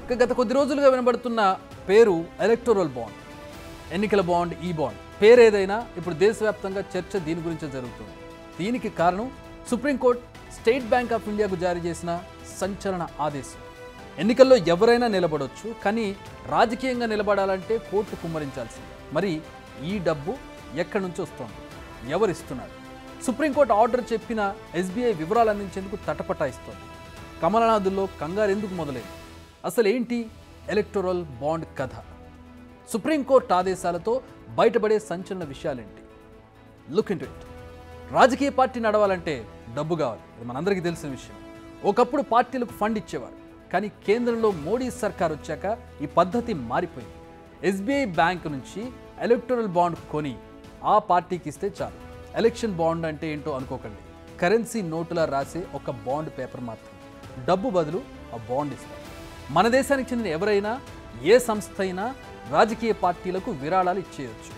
గత కొద్ది రోజులుగా వినబడుతున్న పేరు ఎలక్టోరల్ బాండ్. ఎన్నికల బాండ్, ఈ బాండ్ పేరు ఏదైనా ఇప్పుడు దేశవ్యాప్తంగా చర్చ దీని గురించే జరుగుతుంది. దీనికి కారణం సుప్రీంకోర్టు స్టేట్ బ్యాంక్ ఆఫ్ ఇండియాకు జారీ చేసిన సంచలన ఆదేశం. ఎన్నికల్లో ఎవరైనా నిలబడొచ్చు, కానీ రాజకీయంగా నిలబడాలంటే కోర్టు కుమ్మరించాల్సిందే. మరి ఈ డబ్బు ఎక్కడి నుంచి వస్తోంది, ఎవరిస్తున్నారు? సుప్రీంకోర్టు ఆర్డర్ చెప్పిన ఎస్బీఐ వివరాలు అందించేందుకు తటపటాయిస్తోంది. కమలనాథుల్లో కంగారు ఎందుకు మొదలైంది? అసలు ఏంటి ఎలక్టోరల్ బాండ్ కథ? సుప్రీంకోర్టు ఆదేశాలతో బయటపడే సంచలన విషయాలేంటి? Look into it. రాజకీయ పార్టీ నడవాలంటే డబ్బు కావాలి, ఇది మనందరికీ తెలిసిన విషయం. ఒకప్పుడు పార్టీలకు ఫండ్ ఇచ్చేవారు, కానీ కేంద్రంలో మోడీ సర్కార్ వచ్చాక ఈ పద్ధతి మారిపోయింది. ఎస్బీఐ బ్యాంక్ నుంచి ఎలక్టోరల్ బాండ్ కొని ఆ పార్టీకి ఇస్తే చాలు. ఎలక్షన్ బాండ్ అంటే ఏంటో అనుకోకండి, కరెన్సీ నోటులా రాసే ఒక బాండ్ పేపర్ మాత్రం. డబ్బు బదులు ఆ బాండ్ ఇస్తారు. మన దేశానికి చెందిన ఎవరైనా, ఏ సంస్థ అయినా రాజకీయ పార్టీలకు విరాళాలు ఇచ్చేయచ్చు.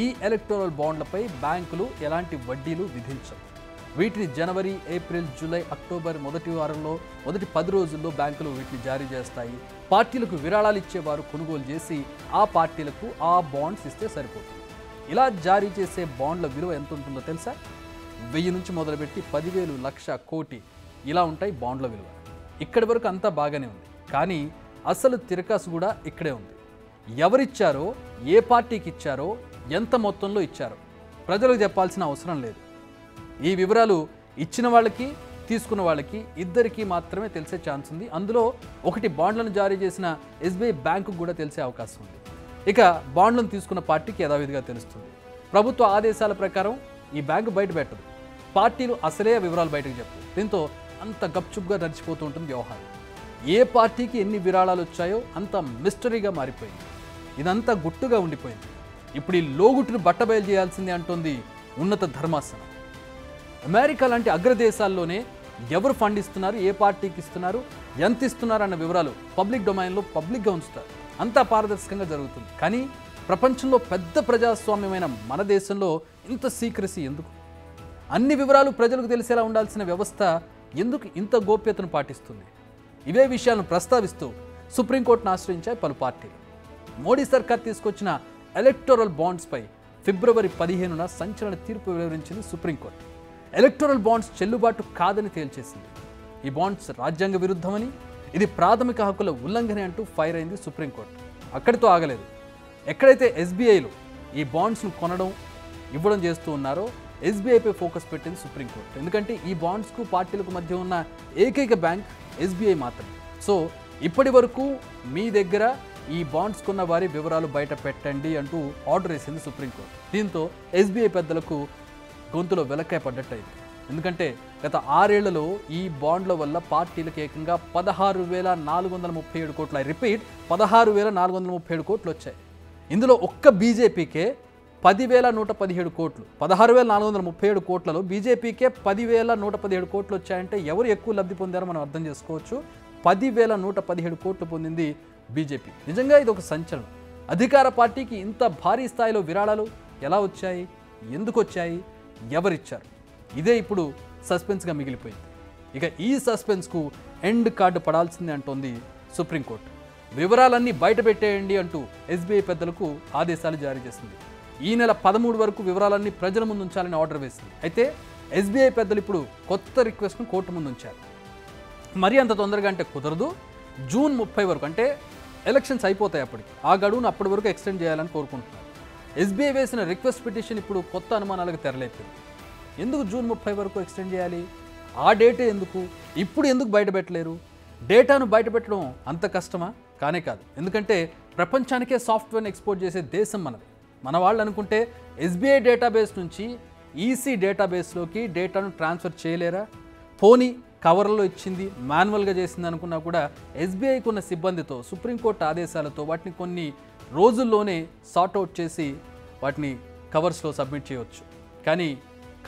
ఈ ఎలక్టోరల్ బాండ్లపై బ్యాంకులు ఎలాంటి వడ్డీలు విధించవు. వీటిని జనవరి, ఏప్రిల్, జూలై, అక్టోబర్ మొదటి వారంలో, మొదటి 10 రోజుల్లో బ్యాంకులు వీటిని జారీ చేస్తాయి. పార్టీలకు విరాళాలు ఇచ్చేవారు కొనుగోలు చేసి ఆ పార్టీలకు ఆ బాండ్స్ ఇస్తే సరిపోతుంది. ఇలా జారీ చేసే బాండ్ల విలువ ఎంత ఉంటుందో తెలుసా? 1000 నుంచి మొదలుపెట్టి 10,000, లక్ష, కోటి ఇలా ఉంటాయి బాండ్ల విలువ. ఇక్కడి వరకు అంతా బాగానే ఉంది, కానీ అసలు తిరకాసు కూడా ఇక్కడే ఉంది. ఎవరిచ్చారో, ఏ పార్టీకి ఇచ్చారో, ఎంత మొత్తంలో ఇచ్చారో ప్రజలకు చెప్పాల్సిన అవసరం లేదు. ఈ వివరాలు ఇచ్చిన వాళ్ళకి, తీసుకున్న వాళ్ళకి ఇద్దరికీ మాత్రమే తెలిసే ఛాన్స్ ఉంది. అందులో ఒకటి బాండ్లను జారీ చేసిన ఎస్బీఐ బ్యాంకు కూడా తెలిసే అవకాశం ఉంది. ఇక బాండ్లను తీసుకున్న పార్టీకి యథావిధిగా తెలుస్తుంది. ప్రభుత్వ ఆదేశాల ప్రకారం ఈ బ్యాంకు బయట పెట్టదు. పార్టీలు అసలే వివరాలు బయటకు చెప్పు. దీంతో అంత గప్చుప్గా నడిచిపోతూ ఉంటుంది వ్యవహారం. ఏ పార్టీకి ఎన్ని విరాళాలు వచ్చాయో అంత మిస్టరీగా మారిపోయింది. ఇదంతా గుట్టుగా ఉండిపోయింది. ఇప్పుడు ఈ లోగుట్టును బట్టబయలు చేయాల్సిందే అంటోంది ఉన్నత ధర్మాసనం. అమెరికా లాంటి అగ్రదేశాల్లోనే ఎవరు ఫండ్ ఇస్తున్నారు, ఏ పార్టీకి ఇస్తున్నారు, ఎంత ఇస్తున్నారు అన్న వివరాలు పబ్లిక్ డొమైన్లో పబ్లిక్గా ఉంచుతారు. అంతా పారదర్శకంగా జరుగుతుంది. కానీ ప్రపంచంలో పెద్ద ప్రజాస్వామ్యమైన మన దేశంలో ఇంత సీక్రసీ ఎందుకు? అన్ని వివరాలు ప్రజలకు తెలిసేలా ఉండాల్సిన వ్యవస్థ ఎందుకు ఇంత గోప్యతను పాటిస్తుంది? ఇవే విషయాలను ప్రస్తావిస్తూ సుప్రీంకోర్టును ఆశ్రయించాయి పలు పార్టీలు. మోడీ సర్కార్ తీసుకొచ్చిన ఎలక్టోరల్ బాండ్స్పై ఫిబ్రవరి 15న సంచలన తీర్పు వెలువరించింది సుప్రీంకోర్టు. ఎలక్టోరల్ బాండ్స్ చెల్లుబాటు కాదని తేల్చేసింది. ఈ బాండ్స్ రాజ్యాంగ విరుద్ధమని, ఇది ప్రాథమిక హక్కుల ఉల్లంఘన అంటూ ఫైర్ అయింది సుప్రీంకోర్టు. అక్కడితో ఆగలేదు. ఎక్కడైతే ఎస్బీఐలు ఈ బాండ్స్ను కొనడం, ఇవ్వడం చేస్తూ ఉన్నారో ఎస్బీఐపై ఫోకస్ పెట్టింది సుప్రీంకోర్టు. ఎందుకంటే ఈ బాండ్స్కు పార్టీలకు మధ్య ఉన్న ఏకైక బ్యాంక్ ఎస్బీఐ మాత్రమే. సో ఇప్పటి వరకు మీ దగ్గర ఈ బాండ్స్ కొన్న వారి వివరాలు బయట పెట్టండి అంటూ ఆర్డర్ వేసింది సుప్రీంకోర్టు. దీంతో ఎస్బీఐ పెద్దలకు గొంతులో వెలక్కాయ పడ్డట్టయింది. ఎందుకంటే గత 6 ఏళ్లలో ఈ బాండ్ల వల్ల పార్టీలకు ఏకంగా 16,437 కోట్లు, ఐ రిపీట్ 16,437 కోట్లు వచ్చాయి. ఇందులో ఒక్క బీజేపీకే 10,117 కోట్లు. 16,437 కోట్లలో బీజేపీకే 10,117 కోట్లు వచ్చాయంటే ఎవరు ఎక్కువ లబ్ధి పొందారో మనం అర్థం చేసుకోవచ్చు. 10,117 కోట్లు పొందింది బీజేపీ. నిజంగా ఇది ఒక సంచలనం. అధికార పార్టీకి ఇంత భారీ స్థాయిలో విరాళాలు ఎలా వచ్చాయి, ఎందుకు వచ్చాయి, ఎవరిచ్చారు? ఇదే ఇప్పుడు సస్పెన్స్గా మిగిలిపోయింది. ఇక ఈ సస్పెన్స్కు ఎండ్ కార్డు పడాల్సిందే అంటోంది సుప్రీంకోర్టు. వివరాలన్నీ బయట పెట్టేయండి అంటూ ఎస్బీఐ పెద్దలకు ఆదేశాలు జారీ చేసింది. ఈ నెల 13 వరకు వివరాలన్నీ ప్రజల ముందు ఉంచాలని ఆర్డర్ వేసింది. అయితే ఎస్బీఐ పెద్దలు ఇప్పుడు కొత్త రిక్వెస్ట్ను కోర్టు ముందు ఉంచారు. మరీ అంత తొందరగా అంటే కుదరదు. జూన్ 30 వరకు, అంటే ఎలక్షన్స్ అయిపోతాయి అప్పటికి, ఆ గడువును అప్పటి వరకు ఎక్స్టెండ్ చేయాలని కోరుకుంటున్నారు. ఎస్బీఐ వేసిన రిక్వెస్ట్ పిటిషన్ ఇప్పుడు కొత్త అనుమానాలకు తెరలేపింది. ఎందుకు జూన్ 30 వరకు ఎక్స్టెండ్ చేయాలి? ఆ డేటే ఎందుకు? ఇప్పుడు ఎందుకు బయట పెట్టలేరు? డేటాను బయట పెట్టడం అంత కష్టమా? కానే కాదు. ఎందుకంటే ప్రపంచానికే సాఫ్ట్వేర్ని ఎక్స్పోర్ట్ చేసే దేశం మనది. మన వాళ్ళు అనుకుంటే ఎస్బీఐ డేటాబేస్ నుంచి ఈసీ డేటాబేస్లోకి డేటాను ట్రాన్స్ఫర్ చేయలేరా? పోనీ కవర్లో ఇచ్చింది, మాన్యువల్గా చేసింది అనుకున్నా కూడా ఎస్బీఐకి ఉన్న సిబ్బందితో, సుప్రీంకోర్టు ఆదేశాలతో వాటిని కొన్ని రోజుల్లోనే సార్ట్అవుట్ చేసి వాటిని కవర్స్లో సబ్మిట్ చేయవచ్చు. కానీ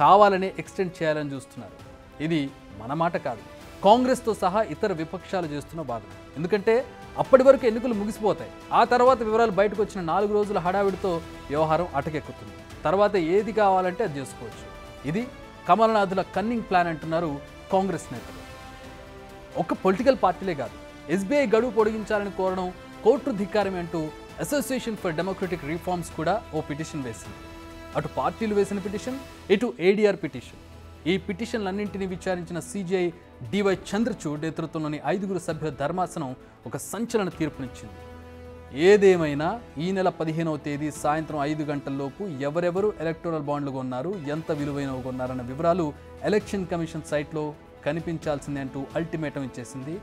కావాలనే ఎక్స్టెండ్ చేయాలని చూస్తున్నారు. ఇది మన మాట కాదు, కాంగ్రెస్తో సహా ఇతర విపక్షాలు చేస్తున్న వాదన. ఎందుకంటే అప్పటి వరకు ఎన్నికలు ముగిసిపోతాయి. ఆ తర్వాత వివరాలు బయటకు వచ్చిన 4 రోజుల హడావిడితో వ్యవహారం అటకెక్కుతుంది. తర్వాత ఏది కావాలంటే అది చేసుకోవచ్చు. ఇది కమలనాథుల కన్నింగ్ ప్లాన్ అంటున్నారు కాంగ్రెస్ నేతలు. ఒక పొలిటికల్ పార్టీలే కాదు, ఎస్బీఐ గడువు పొడిగించాలని కోరడం కోర్టు ధిక్కారమే అంటూ అసోసియేషన్ ఫర్ డెమోక్రటిక్ రిఫార్మ్స్ కూడా ఓ పిటిషన్ వేసింది. అటు పార్టీలు వేసిన పిటిషన్, ఇటు ఏడీఆర్ పిటిషన్. ఈ పిటిషన్లన్నింటినీ విచారించిన సిజేఐ డివై చంద్రచూడ్ నేతృత్వంలోని 5 సభ్యుల ధర్మాసనం ఒక సంచలన తీర్పునిచ్చింది. ఏదేమైనా ఈ నెల 15వ తేదీ సాయంత్రం 5 గంటల్లోపు ఎవరెవరు ఎలక్టోరల్ బాండ్లు కొన్నారు, ఎంత విలువైనవి కొన్నారన్న వివరాలు ఎలక్షన్ కమిషన్ సైట్లో కనిపించాల్సిందే అంటూ అల్టిమేటం ఇచ్చేసింది.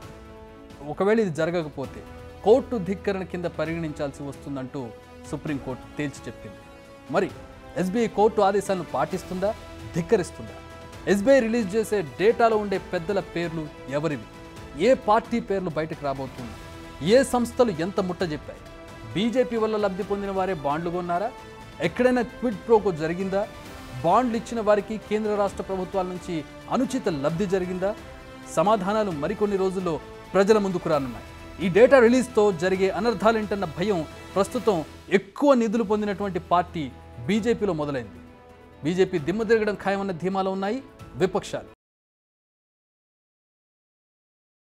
ఒకవేళ ఇది జరగకపోతే కోర్టు ధిక్కరణ కింద పరిగణించాల్సి వస్తుందంటూ సుప్రీంకోర్టు తేల్చి చెప్పింది. మరి ఎస్బీఐ కోర్టు ఆదేశాలను పాటిస్తుందా, ధిక్కరిస్తుందా? ఎస్బీఐ రిలీజ్ చేసే డేటాలో ఉండే పెద్దల పేర్లు ఎవరివి? ఏ పార్టీ పేర్లు బయటకు రాబోతుంది? ఏ సంస్థలు ఎంత ముట్ట చెప్పాయి? బీజేపీ వల్ల లబ్ధి పొందిన వారే బాండ్లు కొన్నారా? ఎక్కడైనా క్విడ్ ప్రోకో జరిగిందా? బాండ్లు ఇచ్చిన వారికి కేంద్ర రాష్ట్ర ప్రభుత్వాల నుంచి అనుచిత లబ్ధి జరిగిందా? సమాధానాలు మరికొన్ని రోజుల్లో ప్రజల ముందుకు రానున్నాయి. ఈ డేటా రిలీజ్తో జరిగే అనర్థాలేంటన్న భయం ప్రస్తుతం ఎక్కువ నిధులు పొందినటువంటి పార్టీ బీజేపీలో మొదలైంది. బీజేపీ దిమ్మ తిరగడం ఖాయమన్న ధీమాలో ఉన్నాయి విపక్షాలు.